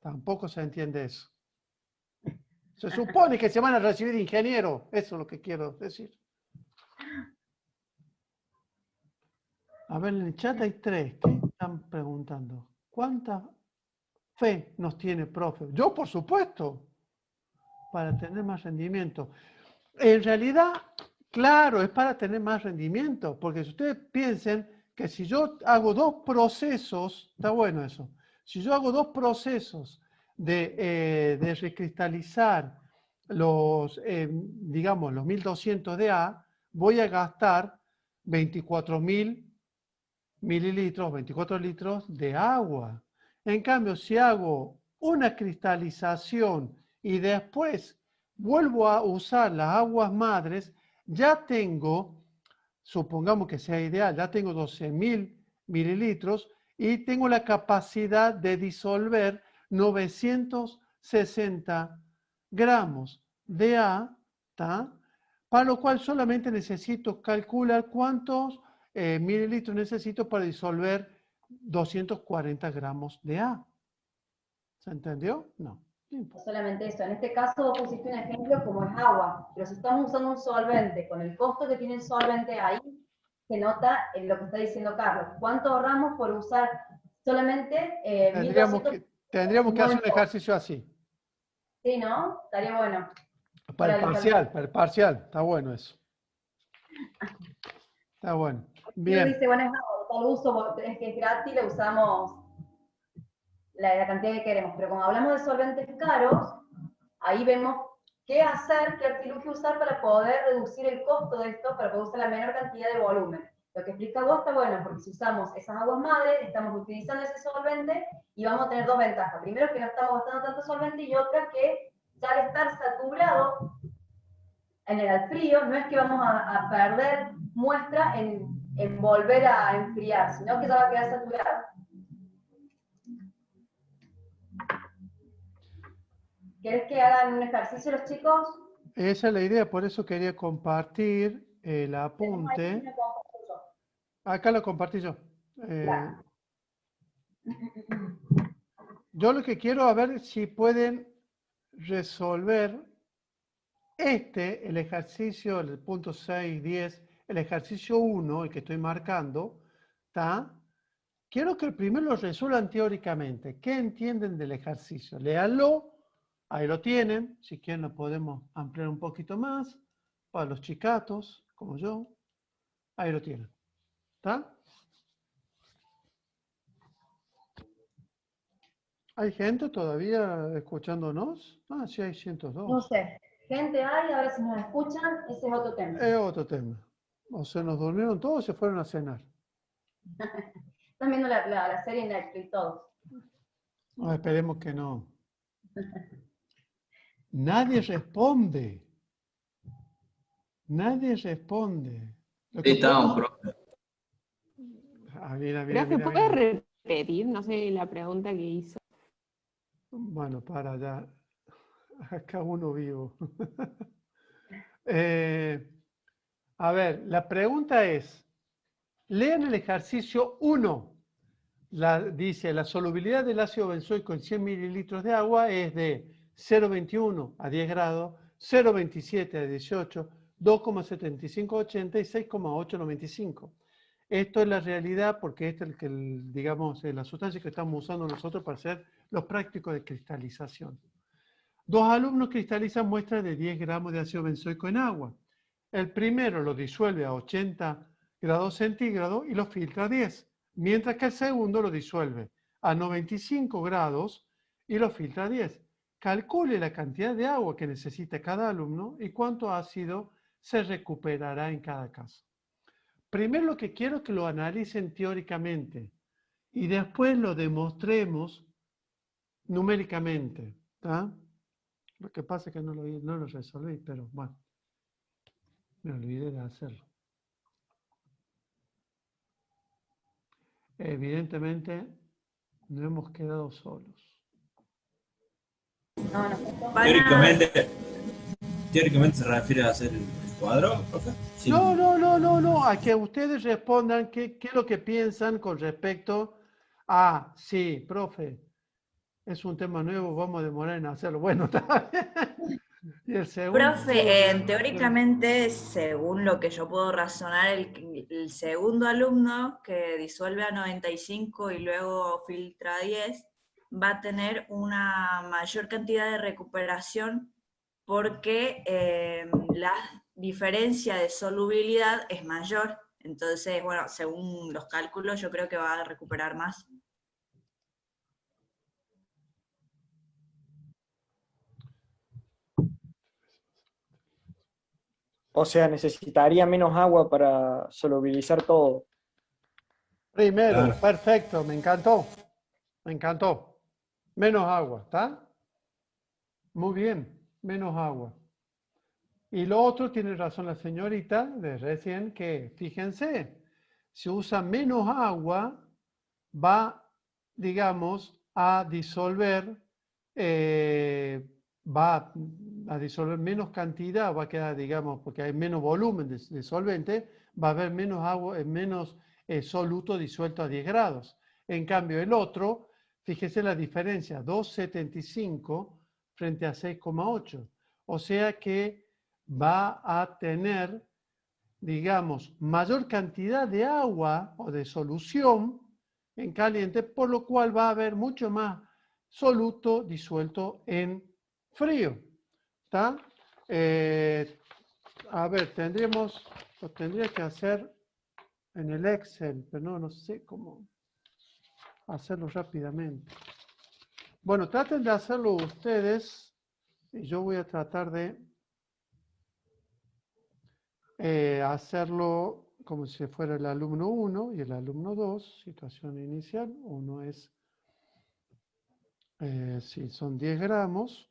Tampoco se entiende eso. Se supone que se van a recibir ingeniero. Eso es lo que quiero decir. A ver, en el chat hay 3. ¿Qué están preguntando? ¿Cuánta fe nos tiene, profe? Yo, por supuesto, para tener más rendimiento. En realidad, claro, es para tener más rendimiento, porque si ustedes piensen que si yo hago 2 procesos, está bueno eso, si yo hago 2 procesos de recristalizar los, digamos, los 1200 de A, voy a gastar 24.000 mililitros, 24 litros de agua. En cambio, si hago una cristalización y después vuelvo a usar las aguas madres, ya tengo, supongamos que sea ideal, ya tengo 12.000 mililitros y tengo la capacidad de disolver 960 gramos de A, para lo cual solamente necesito calcular cuántos mililitros necesito para disolver 240 gramos de A. ¿Se entendió? No. No solamente eso, en este caso vos pusiste un ejemplo como es agua, pero si estamos usando un solvente, con el costo que tiene el solvente ahí, se nota en lo que está diciendo Carlos. ¿Cuánto ahorramos por usar solamente 1.200? Tendríamos que hacer un ejercicio así. Sí, ¿no? Estaría bueno. Para el parcial, está bueno eso. Está bueno. Bien. Dice, bueno, es agua, tal uso, es que es gratis, le usamos la cantidad que queremos, pero como hablamos de solventes caros, ahí vemos qué hacer, qué artilugio usar para poder reducir el costo de esto, para poder usar la menor cantidad de volumen. Lo que explica vos está bueno, porque si usamos esas aguas madres, estamos utilizando ese solvente y vamos a tener 2 ventajas. Primero, que no estamos gastando tanto solvente, y otra, que ya al estar saturado en el frío, no es que vamos a perder muestra en en volver a enfriar, sino que ya va a quedar saturado. ¿Querés que hagan un ejercicio los chicos? Esa es la idea, por eso quería compartir el Tenemos ahí apunte. una comparto yo. Acá lo compartí yo. Claro. Yo lo que quiero a ver si pueden resolver el ejercicio, el punto 6, 10, el ejercicio 1, el que estoy marcando, ¿está? Quiero que primero lo resuelvan teóricamente. ¿Qué entienden del ejercicio? Léanlo, ahí lo tienen. Si quieren lo podemos ampliar un poquito más para los chicatos, como yo. Ahí lo tienen. ¿Está? ¿Hay gente todavía escuchándonos? Ah, sí, hay 102. No sé, gente hay, ahora si nos escuchan, ese es otro tema. Es otro tema. O se nos durmieron todos o se fueron a cenar. Están viendo la serie en Netflix todos. No, esperemos que no. Nadie responde. Nadie responde. Lo que Estábamos, podemos- profe. Ah, mira, mira, Profe, mira, ¿puede mira. repetir? No sé la pregunta que hizo. Bueno, para allá. Acá uno vivo. A ver, la pregunta es, lean el ejercicio 1. Dice, la solubilidad del ácido benzoico en 100 mililitros de agua es de 0,21 a 10 grados, 0,27 a 18, 2,7580 y 6,895. Esto es la realidad porque esta es digamos, la sustancia que estamos usando nosotros para hacer los prácticos de cristalización. Dos alumnos cristalizan muestras de 10 gramos de ácido benzoico en agua. El primero lo disuelve a 80 grados centígrados y lo filtra a 10, mientras que el segundo lo disuelve a 95 grados y lo filtra a 10. Calcule la cantidad de agua que necesita cada alumno y cuánto ácido se recuperará en cada caso. Primero lo que quiero es que lo analicen teóricamente y después lo demostremos numéricamente. ¿Tá? Lo que pasa es que no lo resolví, pero bueno, me olvidé de hacerlo. Evidentemente, no hemos quedado solos. No, no. Teóricamente se refiere a hacer el cuadro, profe. Sí. No, a que ustedes respondan qué es lo que piensan con respecto a, sí, profe, es un tema nuevo, vamos a demorar en hacerlo. Bueno, está bien. Y el segundo, Profe, teóricamente, según lo que yo puedo razonar, el segundo alumno que disuelve a 95 y luego filtra a 10 va a tener una mayor cantidad de recuperación porque la diferencia de solubilidad es mayor. Entonces, bueno, según los cálculos, yo creo que va a recuperar más. O sea, necesitaría menos agua para solubilizar todo. primero, Claro. perfecto, me encantó. Me encantó. Menos agua, ¿está? Muy bien, menos agua. Y lo otro, tiene razón la señorita de recién, que fíjense, si usa menos agua, va, digamos, a disolver, va a disolver menos cantidad, va a quedar, digamos, porque hay menos volumen de solvente, va a haber menos agua, menos soluto disuelto a 10 grados. En cambio, el otro, fíjese la diferencia, 2,75 frente a 6,8. O sea que va a tener, digamos, mayor cantidad de agua o de solución en caliente, por lo cual va a haber mucho más soluto disuelto en frío. ¿Está? A ver, lo tendría que hacer en el Excel, pero no sé cómo hacerlo rápidamente. Bueno, traten de hacerlo ustedes y yo voy a tratar de hacerlo como si fuera el alumno 1 y el alumno 2, situación inicial. Uno es, si son 10 gramos.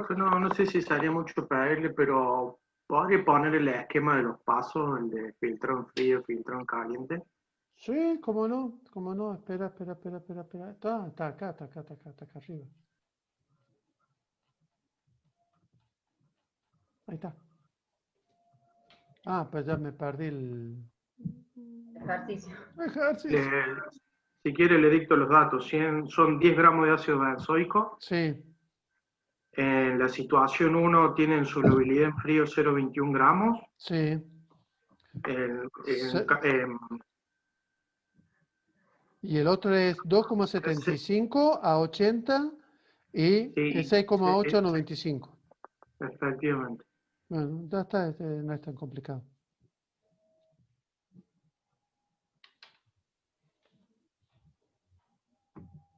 Profe, no sé si sería mucho pedirle, pero podría poner el esquema de los pasos, el de filtro en frío, filtro en caliente. Sí, cómo no. Espera. Está acá arriba. Ahí está. Ah, pues ya me perdí el Ejercicio. ejercicio. Si quiere le dicto los datos. Son 10 gramos de ácido benzoico. Sí, En la situación 1 tienen solubilidad en frío 0,21 gramos. sí. Y el otro es 2,75 a 80 y Sí, 6,8 a 95. efectivamente. Bueno, ya está, no es tan complicado.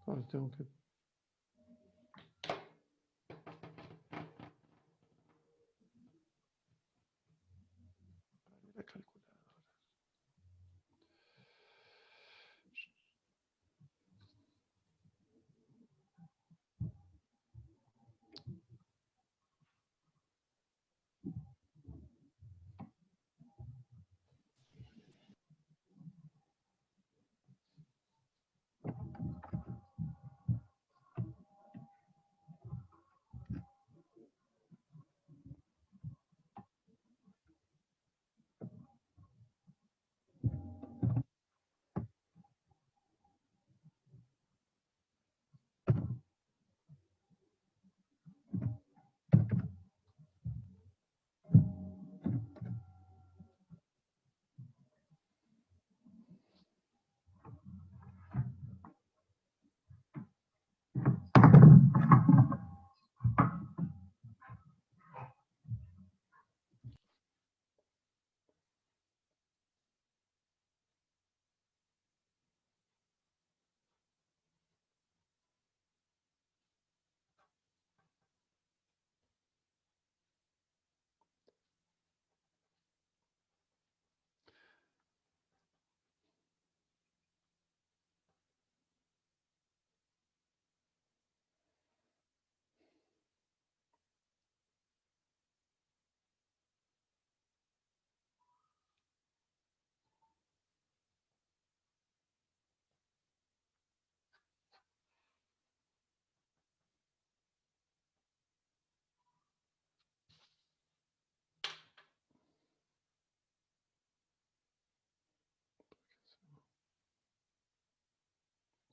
Ahora tengo que...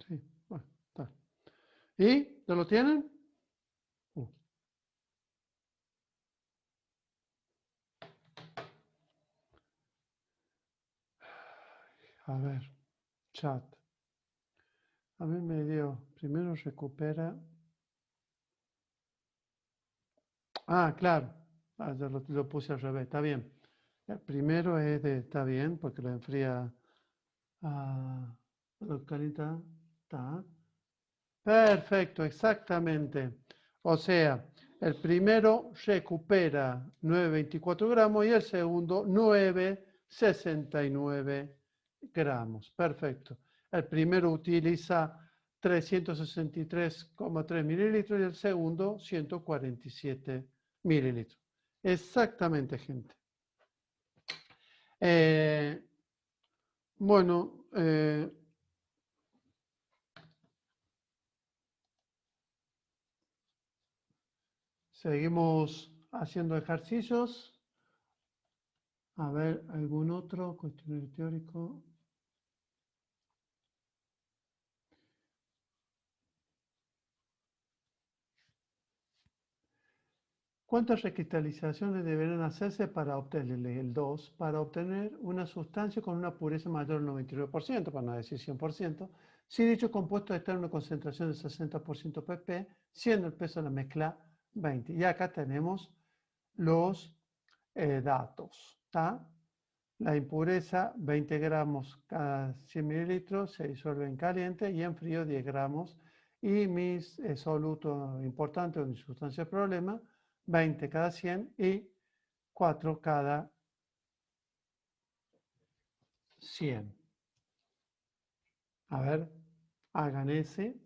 Sí, bueno, está. ¿Y? ¿Ya lo tienen? A ver, chat. A mí me dio, primero recupera. Ah, claro. Ah, ya lo puse al revés, está bien. El primero es de, está bien, porque lo enfría lo calienta. Está. Perfecto, exactamente. O sea, el primero recupera 9,24 gramos y el segundo 9,69 gramos. Perfecto. El primero utiliza 363,3 mililitros y el segundo 147 mililitros. Exactamente, gente. Bueno, seguimos haciendo ejercicios. A ver, ¿algún otro cuestionario teórico? ¿Cuántas recristalizaciones deberán hacerse para obtener el 2? Para obtener una sustancia con una pureza mayor al 99%, para no decir 100%, si dicho compuesto está en una concentración de 60% pp, siendo el peso de la mezcla 20. Y acá tenemos los datos. ¿Tá? La impureza, 20 gramos cada 100 mililitros, se disuelve en caliente y en frío 10 gramos. Y mis solutos importantes o mi sustancia de problema, 20 cada 100 y 4 cada 100. A ver, hagan ese.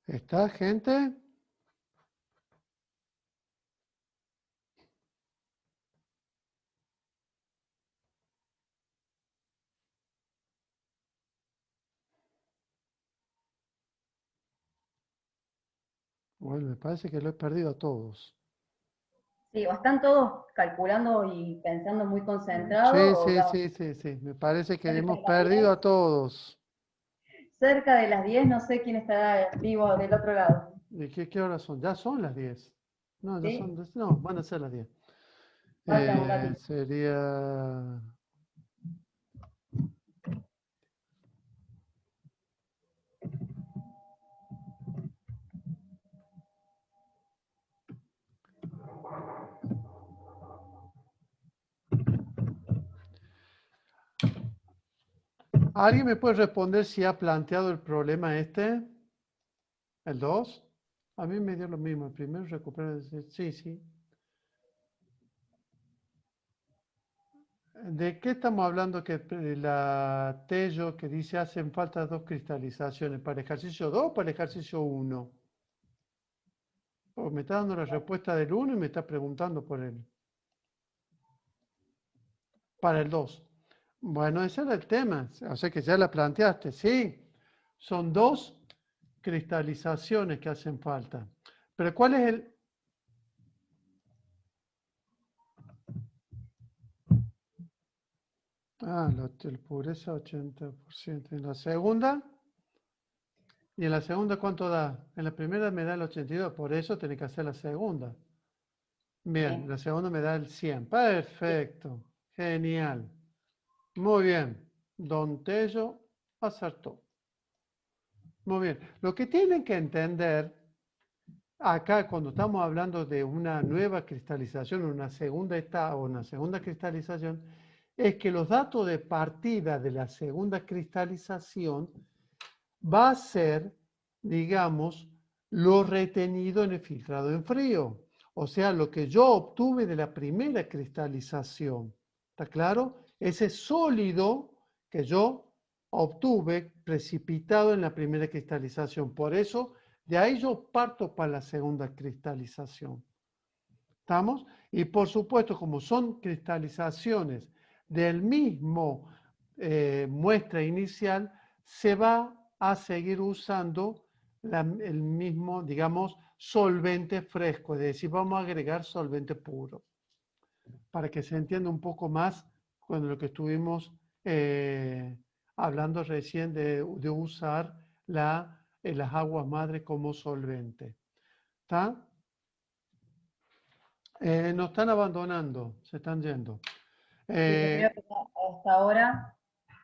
¿Está, gente? Bueno, me parece que lo he perdido a todos. Sí, o están todos calculando y pensando muy Sí, concentrados, o sí. Me parece que hemos cerca de las perdido 10. a todos. Cerca de las 10, no sé quién estará vivo del otro lado. ¿Y qué horas son? Ya son las 10. No, ya ¿Sí? son, no, van a ser las 10. Falta un ratito. Sería... ¿Alguien me puede responder si ha planteado el problema este? ¿El 2? A mí me dio lo mismo. El primero recupera... Sí. ¿De qué estamos hablando? Que la Tello que dice hacen falta 2 cristalizaciones. ¿Para el ejercicio 2 o para el ejercicio 1? Me está dando la respuesta del 1 y me está preguntando por él. Para el 2. Bueno, ese era el tema. O sea que ya la planteaste. Sí, son 2 cristalizaciones que hacen falta. Pero ¿cuál es el...? La pureza 80%. ¿En la segunda? ¿Y en la segunda cuánto da? En la primera me da el 82, por eso tiene que hacer la segunda. Bien, la segunda me da el 100. Perfecto. Genial. Muy bien. Don Tello acertó. Muy bien. Lo que tienen que entender acá, cuando estamos hablando de una nueva cristalización, una segunda etapa o una segunda cristalización, es que los datos de partida de la segunda cristalización va a ser, digamos, lo retenido en el filtrado en frío. O sea, lo que yo obtuve de la primera cristalización. ¿Está claro? Ese sólido que yo obtuve precipitado en la primera cristalización. Por eso, de ahí yo parto para la segunda cristalización. ¿Estamos? Y por supuesto, como son cristalizaciones del mismo muestra inicial, se va a seguir usando el mismo, digamos, solvente fresco, es decir, vamos a agregar solvente puro, para que se entienda un poco más con lo que estuvimos hablando recién de usar las aguas madre como solvente. ¿Está? Nos están abandonando, se están yendo. Sí, yo creo que a esta hora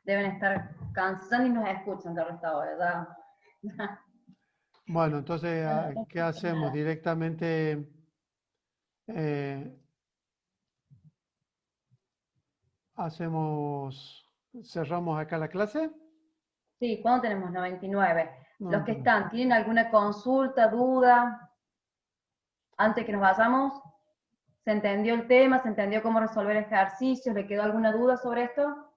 deben estar cansando y nos escuchan a esta hora. Ya. Bueno, entonces, ¿qué hacemos? Directamente cerramos acá la clase. Sí, ¿cuándo tenemos? 99. No, Los que están, ¿tienen alguna consulta, duda? Antes que nos vayamos, ¿se entendió el tema? ¿Se entendió cómo resolver ejercicios? ¿Le quedó alguna duda sobre esto?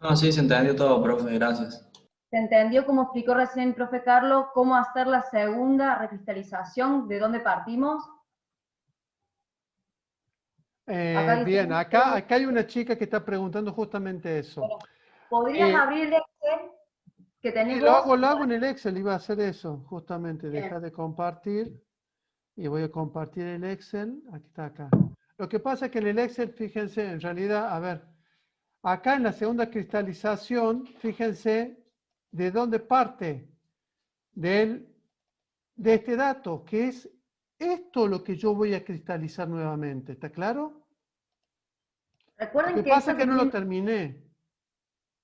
No, sí, se entendió todo, profe, gracias. ¿Se entendió, como explicó recién el profe Carlos, cómo hacer la segunda recristalización? ¿De dónde partimos? Bien, acá hay una chica que está preguntando justamente eso. Bueno, ¿podrías abrir el Excel que tenés Sí, vos? lo hago en el Excel, iba a hacer eso, justamente, Bien. dejar de compartir. Y voy a compartir el Excel, aquí está acá. Lo que pasa es que en el Excel, fíjense, en realidad, a ver, acá en la segunda cristalización, fíjense de dónde parte de este dato, que es esto lo que yo voy a cristalizar nuevamente, ¿está claro? Recuerden Lo que pasa es que no lo terminé.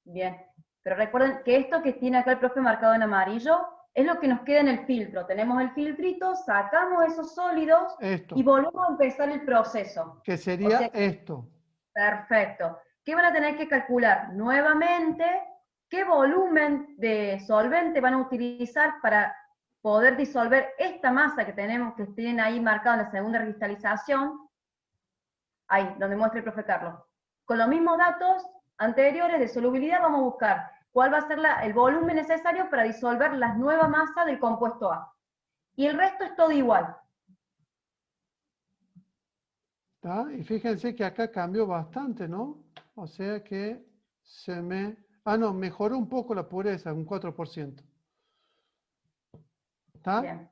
Bien, pero recuerden que esto que tiene acá el profe marcado en amarillo es lo que nos queda en el filtro. Tenemos el filtrito, sacamos esos sólidos y volvemos a empezar el proceso. Que sería esto. Perfecto. ¿Qué van a tener que calcular? Nuevamente, ¿qué volumen de solvente van a utilizar para poder disolver esta masa que tenemos, que tienen ahí marcado en la segunda cristalización? Ahí, donde muestra el profe Carlos. Con los mismos datos anteriores de solubilidad vamos a buscar cuál va a ser el volumen necesario para disolver la nueva masa del compuesto A. Y el resto es todo igual. ¿Tá? Y fíjense que acá cambió bastante, ¿no? O sea que se me... Ah, no, mejoró un poco la pureza, un 4%. ¿Está? Bien.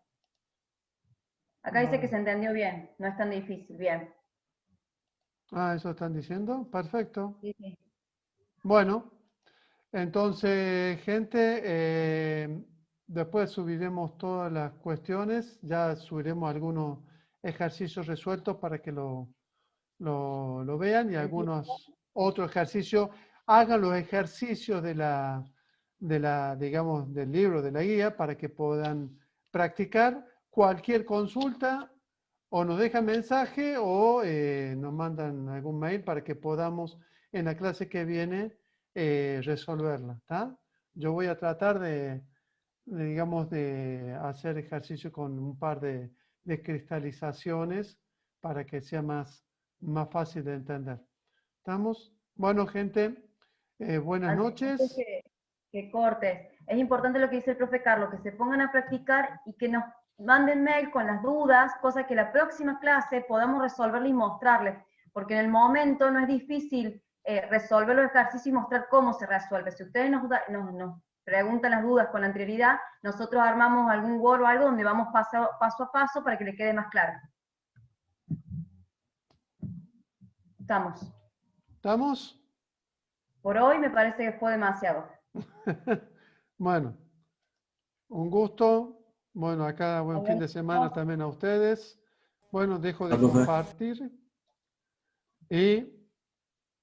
Acá dice que se entendió bien, no es tan difícil, bien. Ah, ¿eso están diciendo? Perfecto. Sí, sí. Bueno, entonces, gente, después subiremos todas las cuestiones, ya subiremos algunos ejercicios resueltos para que lo vean y algunos otros ejercicios. Hagan los ejercicios digamos, del libro, de la guía, para que puedan practicar. Cualquier consulta, o nos dejan mensaje o nos mandan algún mail para que podamos en la clase que viene resolverla. ¿Está? Yo voy a tratar digamos, de hacer ejercicio con un par de cristalizaciones para que sea más fácil de entender. ¿Estamos? Bueno, gente, buenas noches. Antes que cortes, es importante lo que dice el profe Carlos, que se pongan a practicar y que nos manden mail con las dudas, cosa que la próxima clase podamos resolverla y mostrarles, porque en el momento no es difícil resolver los ejercicios y mostrar cómo se resuelve. Si ustedes nos preguntan las dudas con anterioridad, nosotros armamos algún Word o algo donde vamos paso a paso para que le quede más claro. ¿Estamos? ¿Estamos? Por hoy me parece que fue demasiado. Bueno, un gusto. Bueno, acá buen fin de semana también a ustedes. Bueno, dejo de compartir. Y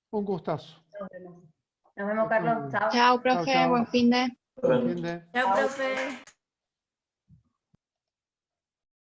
un gustazo. Nos vemos, Carlos. Chao. Chao, profe. Chao, chao. Buen fin de. Buen fin de. Chao, profe.